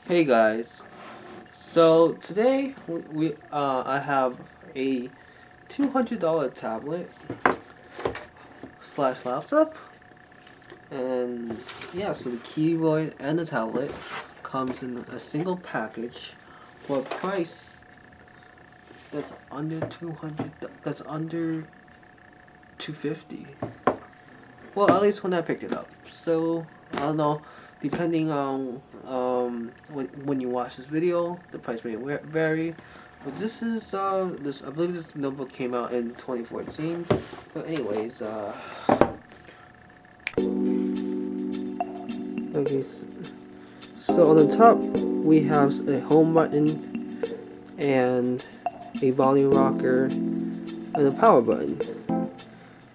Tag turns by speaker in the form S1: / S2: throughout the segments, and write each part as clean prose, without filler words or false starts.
S1: Hey guys, so today I have a $200 tablet slash laptop, and yeah, so the keyboard and the tablet comes in a single package for a price that's under 200. That's under 250. Well, at least when I picked it up. So I don't know. Depending on when you watch this video, the price may vary. But this is this I believe this notebook came out in 2014. But anyways, okay. So on the top we have a home button and a volume rocker and a power button.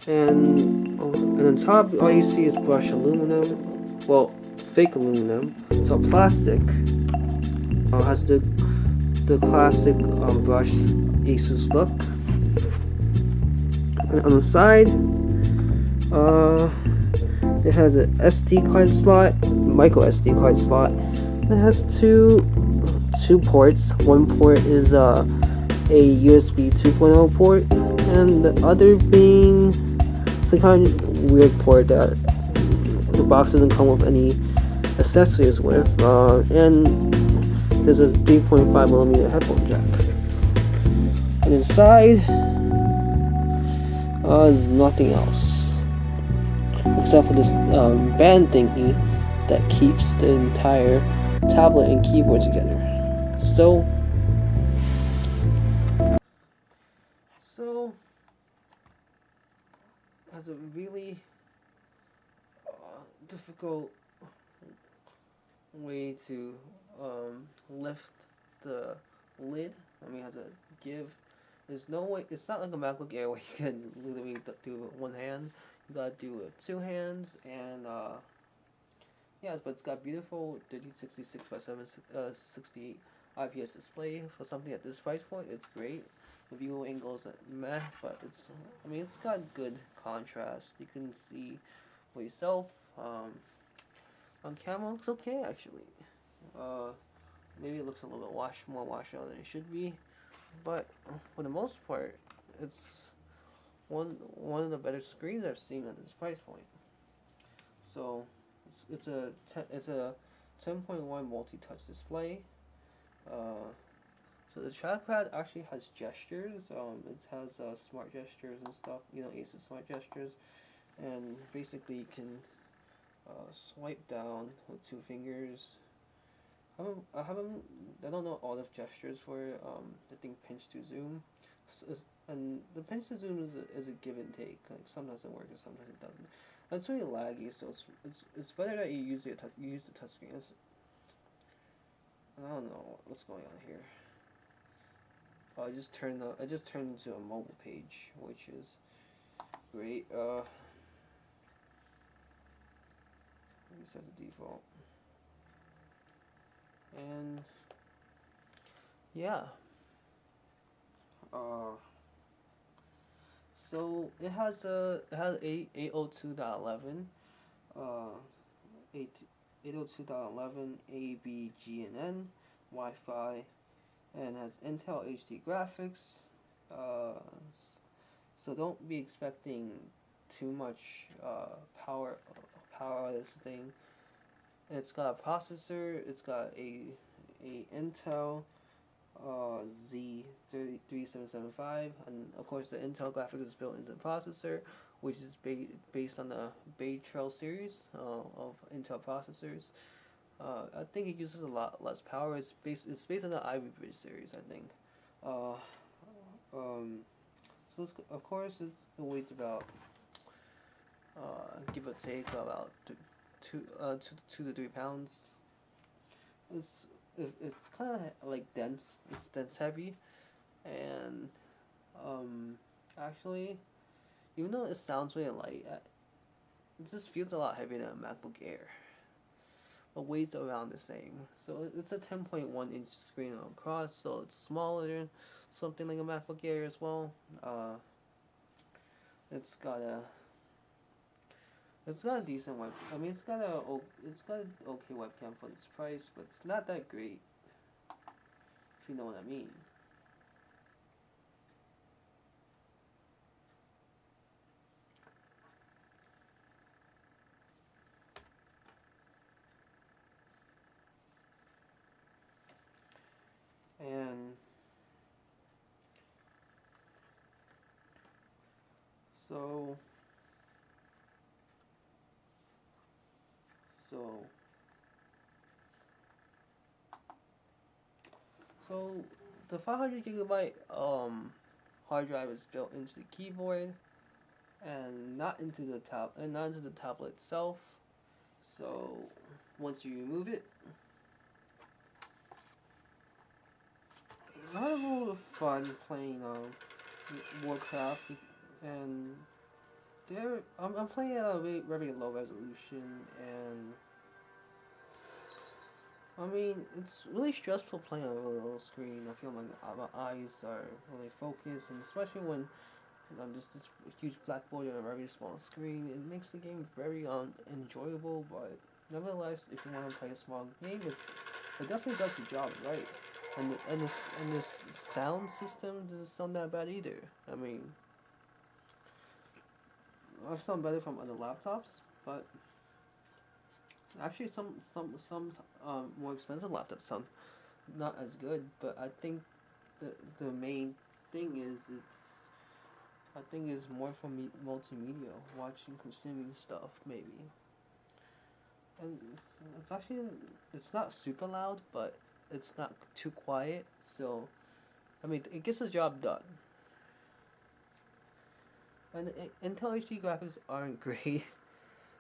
S1: And on the top, all you see is brushed aluminum. Well, fake aluminum. It's all plastic. Has the classic brushed Asus look. And on the side, it has an SD card slot, micro SD card slot. It has two ports. One port is a USB 2.0 port, and the other being some kind of weird port that the box doesn't come with any accessories with, and there's a 3.5mm headphone jack. And inside, there's nothing else except for this band thingy that keeps the entire tablet and keyboard together. So has a really difficult way to lift the lid. I mean, has to give. There's no way. It's not like a MacBook Air where you can literally do it with one hand. You gotta do it with two hands, and yeah. But it's got beautiful 1366 by 768 IPS display for something at this price point. It's great. The view angles meh, but I mean, it's got good contrast. You can see for yourself. On camera, it looks okay actually. Maybe it looks a little bit more washed out than it should be, but for the most part, it's one of the better screens I've seen at this price point. So it's a 10.1 multi-touch display. So the trackpad actually has gestures. It has smart gestures and stuff. Asus smart gestures, and basically you can swipe down with two fingers. I don't know all the gestures for I think pinch to zoom, and the pinch to zoom is a give and take. Like sometimes it works and sometimes it doesn't. And it's really laggy, so it's better that you use the touchscreen. I don't know what's going on here. I just turned into a mobile page, which is great. Let me set the default. And yeah. So it has 802.11 802.11 A, B, G, and N Wi-Fi, and has Intel HD graphics. So don't be expecting too much power out of this thing. It's got a processor. It's got a Intel Z3775, and of course the Intel graphics is built into the processor, which is based on the Baytrail series of Intel processors. I think it uses a lot less power. It's based on the Ivy Bridge series, I think. So of course it weighs about give or take about 2 to 3 pounds. It's kind of like dense. It's dense heavy, and actually, even though it sounds really light, it just feels a lot heavier than a MacBook Air. But weighs around the same. So it's a 10.1-inch screen across, so it's smaller than something like a MacBook Air as well. It's got It's got a decent web. I mean, it's got an okay webcam for its price, but it's not that great. If you know what I mean. And so so so the 500 GB hard drive is built into the keyboard and not into the tablet itself. So once you remove it, I had a little fun playing Warcraft, and I'm playing at a very low resolution, and I mean it's really stressful playing on a really little screen. I feel my eyes are really focused, and especially when there's this huge blackboard and a very small screen, it makes the game very enjoyable. But nevertheless, if you want to play a small game, it definitely does the job right. And this sound system doesn't sound that bad either. I mean, I've sound better from other laptops, but actually some more expensive laptops sound not as good. But I think the main thing is more for multimedia, watching, consuming stuff maybe. And it's actually it's not super loud, but it's not too quiet. So I mean, it gets the job done. And Intel HD graphics aren't great.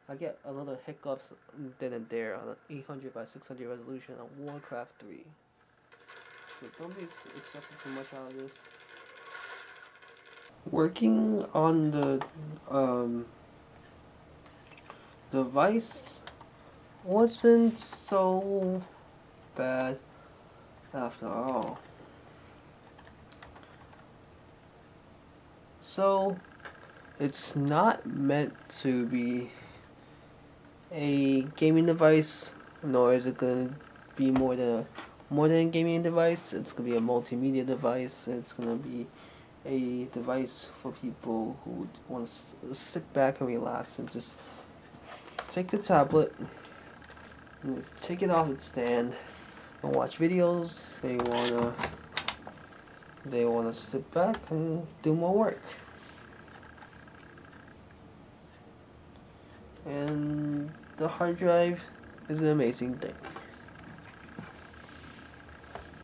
S1: I get a little hiccups then and there on an 800 by 600 resolution on Warcraft 3. So don't be expecting too much out of this. Working on the device wasn't so bad after all. So it's not meant to be a gaming device, nor is it gonna be more than a gaming device. It's gonna be a multimedia device. It's gonna be a device for people who want to sit back and relax and just take the tablet, and take it off its stand, and watch videos. They wanna sit back and do more work. And the hard drive is an amazing thing.